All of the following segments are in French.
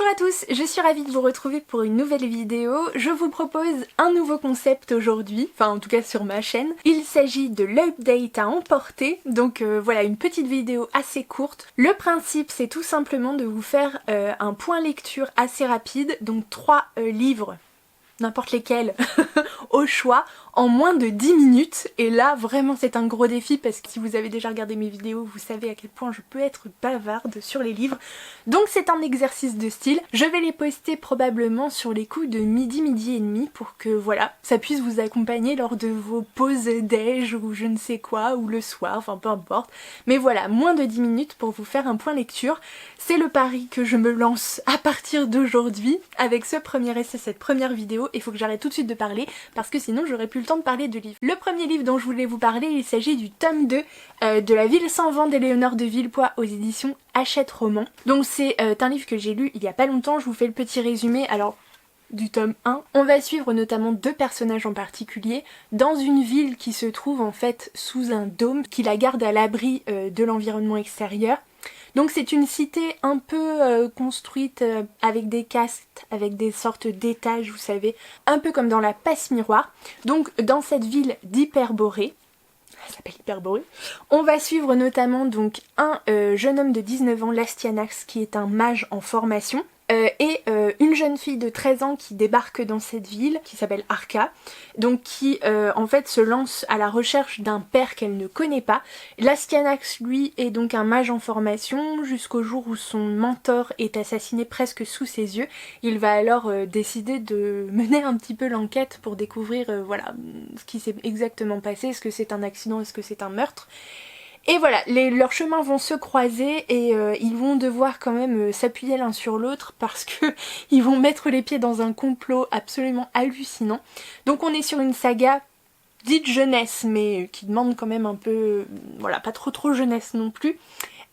Bonjour à tous, je suis ravie de vous retrouver pour une nouvelle vidéo. Je vous propose un nouveau concept aujourd'hui, enfin en tout cas sur ma chaîne. Il s'agit de l'update à emporter, donc voilà une petite vidéo assez courte. Le principe c'est tout simplement de vous faire un point lecture assez rapide, donc 3 livres, n'importe lesquels, au choix, en moins de 10 minutes. Et là vraiment c'est un gros défi parce que si vous avez déjà regardé mes vidéos vous savez à quel point je peux être bavarde sur les livres. Donc c'est un exercice de style. Je vais les poster probablement sur les coups de midi et demi pour que voilà ça puisse vous accompagner lors de vos pauses déj ou je ne sais quoi, ou le soir, enfin peu importe. Mais voilà, moins de 10 minutes pour vous faire un point lecture. C'est le pari que je me lance à partir d'aujourd'hui avec ce premier essai, cette première vidéo. Il faut que j'arrête tout de suite de parler parce que sinon j'aurais plus le temps de parler de livres. Le premier livre dont je voulais vous parler, il s'agit du tome 2 de La Ville sans vent d'Éléonore de Villepoix aux éditions Hachette Roman. Donc c'est un livre que j'ai lu il y a pas longtemps, je vous fais le petit résumé. Alors du tome 1, on va suivre notamment 2 personnages en particulier dans une ville qui se trouve en fait sous un dôme qui la garde à l'abri de l'environnement extérieur. Donc c'est une cité un peu construite avec des castes, avec des sortes d'étages, vous savez, un peu comme dans la Passe Miroir. Donc dans cette ville d'Hyperborée, elle s'appelle Hyperborée, on va suivre notamment donc un jeune homme de 19 ans, Lastianax, qui est un mage en formation. Et une jeune fille de 13 ans qui débarque dans cette ville, qui s'appelle Arca, donc qui en fait se lance à la recherche d'un père qu'elle ne connaît pas. Lastianax lui est donc un mage en formation jusqu'au jour où son mentor est assassiné presque sous ses yeux. Il va alors décider de mener un petit peu l'enquête pour découvrir voilà ce qui s'est exactement passé, est-ce que c'est un accident, est-ce que c'est un meurtre. Et voilà, leurs chemins vont se croiser et ils vont devoir quand même s'appuyer l'un sur l'autre parce que ils vont mettre les pieds dans un complot absolument hallucinant. Donc on est sur une saga dite jeunesse mais qui demande quand même un peu, voilà, pas trop jeunesse non plus.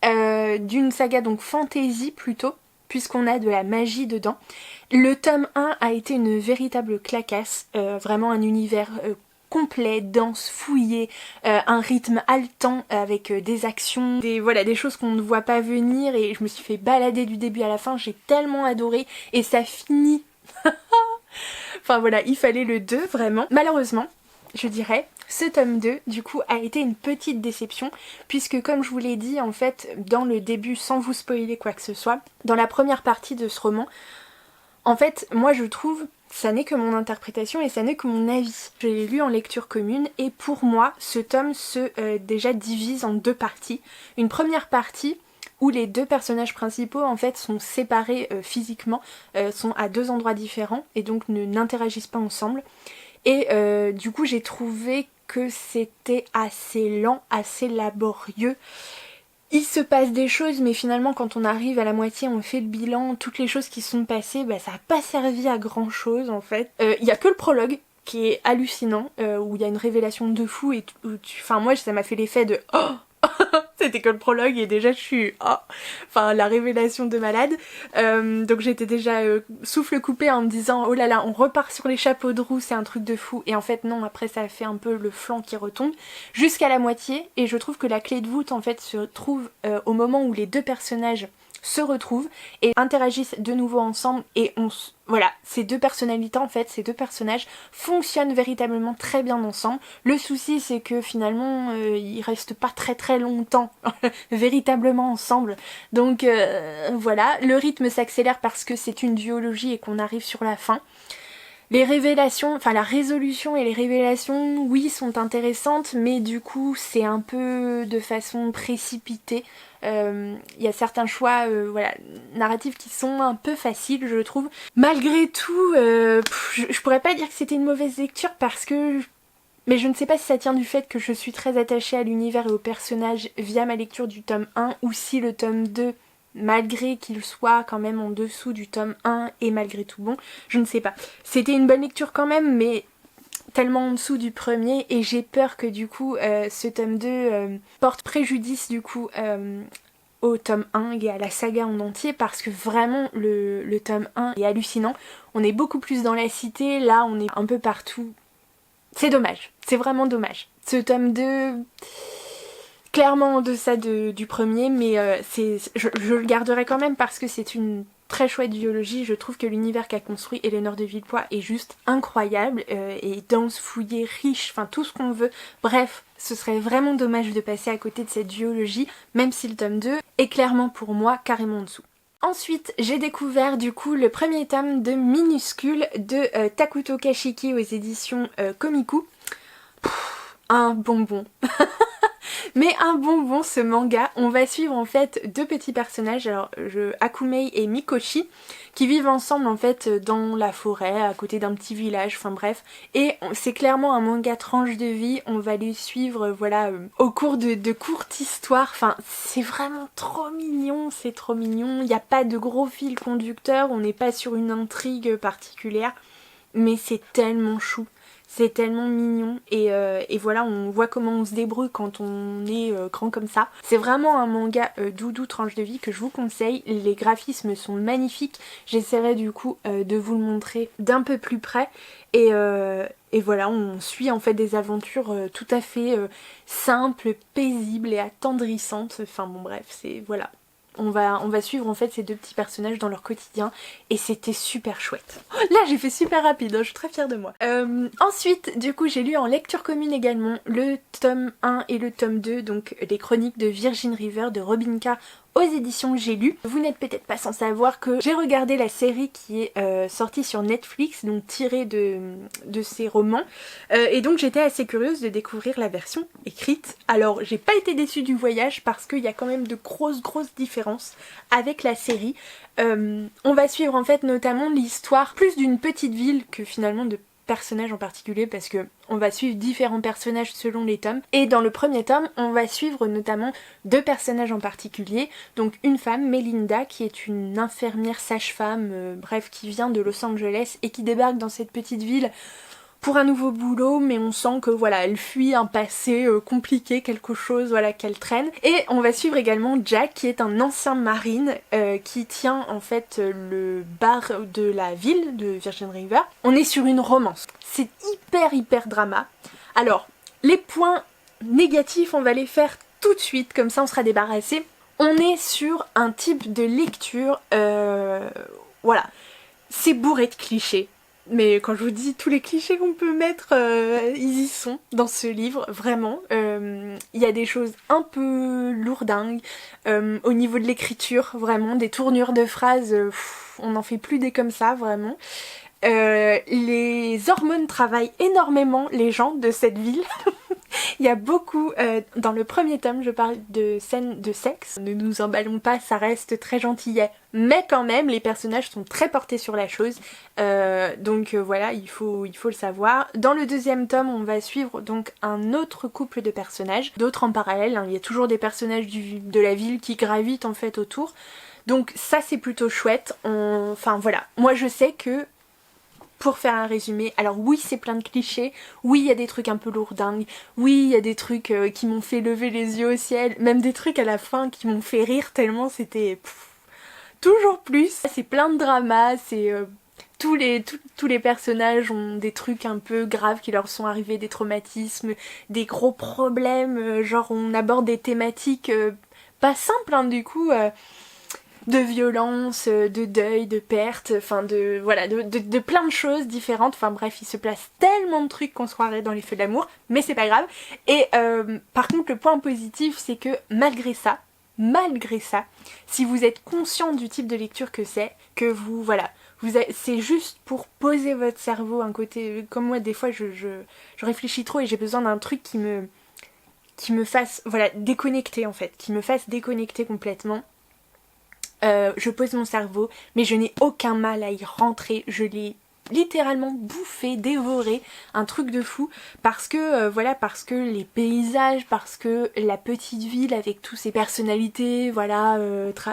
D'une saga donc fantasy plutôt, puisqu'on a de la magie dedans. Le tome 1 a été une véritable claquasse, vraiment un univers complet, dense, fouillé, un rythme haletant avec des actions, des choses qu'on ne voit pas venir, et je me suis fait balader du début à la fin, j'ai tellement adoré et ça finit. Enfin voilà, il fallait le 2 vraiment. Malheureusement, je dirais, ce tome 2 du coup a été une petite déception puisque comme je vous l'ai dit en fait dans le début, sans vous spoiler quoi que ce soit, dans la première partie de ce roman, en fait moi je trouve, ça n'est que mon interprétation et ça n'est que mon avis. Je l'ai lu en lecture commune et pour moi ce tome se déjà divise en 2 parties. Une première partie où les 2 personnages principaux en fait sont séparés physiquement, sont à 2 endroits différents et donc n'interagissent pas ensemble. Et du coup j'ai trouvé que c'était assez lent, assez laborieux. Il se passe des choses mais finalement quand on arrive à la moitié on fait le bilan, toutes les choses qui sont passées bah, ça n'a pas servi à grand chose en fait. Il y a que le prologue qui est hallucinant, où il y a une révélation de fou et enfin moi ça m'a fait l'effet de oh c'était que le prologue et déjà je suis oh, enfin la révélation de malade. Donc j'étais déjà souffle coupé en me disant oh là là on repart sur les chapeaux de roue, c'est un truc de fou, et en fait non, après ça fait un peu le flanc qui retombe jusqu'à la moitié et je trouve que la clé de voûte en fait se trouve au moment où les 2 personnages se retrouvent et interagissent de nouveau ensemble et voilà, ces 2 personnalités en fait, ces 2 personnages fonctionnent véritablement très bien ensemble. Le souci c'est que finalement ils restent pas très longtemps véritablement ensemble, donc voilà, le rythme s'accélère parce que c'est une duologie et qu'on arrive sur la fin. Les révélations, enfin la résolution et les révélations, oui, sont intéressantes, mais du coup c'est un peu de façon précipitée. Y a certains choix voilà, narratifs qui sont un peu faciles, je trouve. Malgré tout, je pourrais pas dire que c'était une mauvaise lecture parce que... Mais je ne sais pas si ça tient du fait que je suis très attachée à l'univers et aux personnages via ma lecture du tome 1, ou si le tome 2, malgré qu'il soit quand même en dessous du tome 1, est malgré tout bon, je ne sais pas. C'était une bonne lecture quand même, mais tellement en dessous du premier, et j'ai peur que du coup ce tome 2 porte préjudice du coup au tome 1 et à la saga en entier, parce que vraiment le tome 1 est hallucinant. On est beaucoup plus dans la cité, là on est un peu partout. C'est dommage, c'est vraiment dommage. Ce tome 2, clairement en deçà du premier, mais je le garderai quand même parce que c'est une très chouette duologie, je trouve que l'univers qu'a construit Eléonore de Villepoix est juste incroyable, et dense, fouillé, riche, enfin tout ce qu'on veut. Bref, ce serait vraiment dommage de passer à côté de cette duologie, même si le tome 2 est clairement pour moi carrément en dessous. Ensuite, j'ai découvert du coup le premier tome de Minuscule de Takuto Kashiki aux éditions Komiku. Un bonbon. Mais un bonbon ce manga. On va suivre en fait deux petits personnages, alors Akumei et Mikoshi, qui vivent ensemble en fait dans la forêt à côté d'un petit village, enfin bref. Et c'est clairement un manga tranche de vie, on va les suivre voilà au cours de courtes histoires, enfin c'est vraiment trop mignon, c'est trop mignon. Il n'y a pas de gros fil conducteur, on n'est pas sur une intrigue particulière, mais c'est tellement chou. C'est tellement mignon et voilà, on voit comment on se débrouille quand on est grand comme ça. C'est vraiment un manga doudou tranche de vie que je vous conseille. Les graphismes sont magnifiques. J'essaierai du coup de vous le montrer d'un peu plus près. Et voilà, on suit en fait des aventures tout à fait simples, paisibles et attendrissantes. Enfin bon bref, c'est voilà. On va suivre en fait ces deux petits personnages dans leur quotidien et c'était super chouette. Là j'ai fait super rapide, hein, je suis très fière de moi. Ensuite du coup j'ai lu en lecture commune également le tome 1 et le tome 2, donc les chroniques de Virgin River de Robinka aux éditions J'ai lu. Vous n'êtes peut-être pas sans savoir que j'ai regardé la série qui est sortie sur Netflix, donc tirée de ces romans, et donc j'étais assez curieuse de découvrir la version écrite. Alors j'ai pas été déçue du voyage parce qu'il y a quand même de grosses différences avec la série. On va suivre en fait notamment l'histoire plus d'une petite ville que finalement de personnages en particulier, parce que on va suivre différents personnages selon les tomes. Et dans le premier tome, on va suivre notamment deux personnages en particulier. Donc une femme, Melinda, qui est une infirmière sage-femme, bref, qui vient de Los Angeles et qui débarque dans cette petite ville pour un nouveau boulot, mais on sent que voilà, elle fuit un passé compliqué, quelque chose voilà qu'elle traîne. Et on va suivre également Jack, qui est un ancien marine qui tient en fait le bar de la ville de Virgin River. On est sur une romance. C'est hyper drama. Alors, les points négatifs, on va les faire tout de suite, comme ça on sera débarrassé. On est sur un type de lecture, voilà, c'est bourré de clichés. Mais quand je vous dis tous les clichés qu'on peut mettre, ils y sont dans ce livre, vraiment. Il y a des choses un peu lourdingues au niveau de l'écriture, vraiment, des tournures de phrases, on n'en fait plus des comme ça, vraiment. Les hormones travaillent énormément les gens de cette ville. Il y a beaucoup, dans le premier tome je parle de scènes de sexe, ne nous emballons pas, ça reste très gentillet, mais quand même les personnages sont très portés sur la chose, donc voilà, il faut le savoir. Dans le deuxième tome on va suivre donc un autre couple de personnages, d'autres en parallèle, hein, il y a toujours des personnages de la ville qui gravitent en fait autour, donc ça c'est plutôt chouette. Enfin voilà, moi je sais que pour faire un résumé, alors oui c'est plein de clichés, oui il y a des trucs un peu lourdingues, oui il y a des trucs qui m'ont fait lever les yeux au ciel, même des trucs à la fin qui m'ont fait rire tellement c'était toujours plus. C'est plein de drama, c'est tous les personnages ont des trucs un peu graves qui leur sont arrivés, des traumatismes, des gros problèmes, genre on aborde des thématiques pas simples hein, du coup, de violence, de deuil, de perte, enfin de voilà, de plein de choses différentes, enfin bref, il se place tellement de trucs qu'on se croirait dans les feux de l'amour, mais c'est pas grave. Et par contre le point positif c'est que malgré ça, si vous êtes conscient du type de lecture que c'est, que vous, voilà, c'est juste pour poser votre cerveau un côté, comme moi des fois je réfléchis trop et j'ai besoin d'un truc qui me fasse, voilà, déconnecter en fait, qui me fasse déconnecter complètement. Je pose mon cerveau, mais je n'ai aucun mal à y rentrer, je l'ai littéralement bouffé, dévoré, un truc de fou, parce que voilà, parce que les paysages, parce que la petite ville avec toutes ses personnalités, voilà,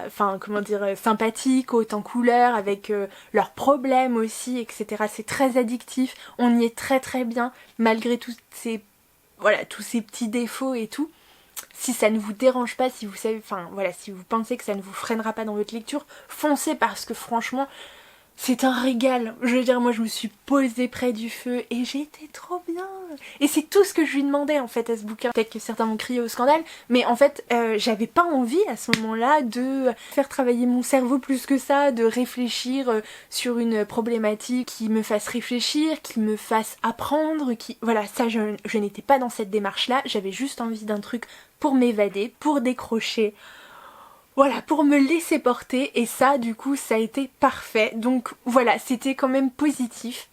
enfin comment dire, sympathiques, hautes en couleurs, avec leurs problèmes aussi, etc. C'est très addictif, on y est très bien, malgré tous ces petits défauts et tout. Si ça ne vous dérange pas, si vous savez, enfin voilà, si vous pensez que ça ne vous freinera pas dans votre lecture, foncez parce que franchement, c'est un régal. Je veux dire, moi je me suis posée près du feu et j'étais trop bien. Et c'est tout ce que je lui demandais en fait à ce bouquin. Peut-être que certains vont crier au scandale, mais en fait j'avais pas envie à ce moment-là de faire travailler mon cerveau plus que ça, de réfléchir sur une problématique qui me fasse réfléchir, qui me fasse apprendre, qui... Voilà, ça je n'étais pas dans cette démarche-là, j'avais juste envie d'un truc pour m'évader, pour décrocher. Voilà, pour me laisser porter, et ça du coup ça a été parfait. Donc voilà, c'était quand même positif.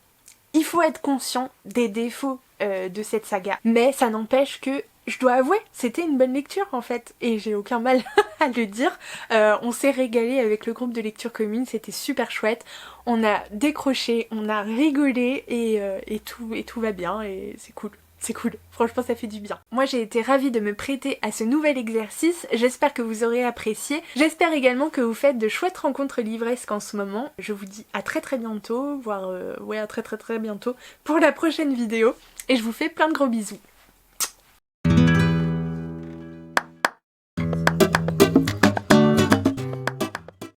Il faut être conscient des défauts de cette saga, mais ça n'empêche que, je dois avouer, c'était une bonne lecture en fait, et j'ai aucun mal à le dire. On s'est régalé avec le groupe de lecture commune, c'était super chouette. On a décroché, on a rigolé, et tout va bien, et c'est cool. C'est cool, franchement ça fait du bien. Moi j'ai été ravie de me prêter à ce nouvel exercice, j'espère que vous aurez apprécié. J'espère également que vous faites de chouettes rencontres livresques en ce moment. Je vous dis à très bientôt, voire ouais à très bientôt pour la prochaine vidéo. Et je vous fais plein de gros bisous.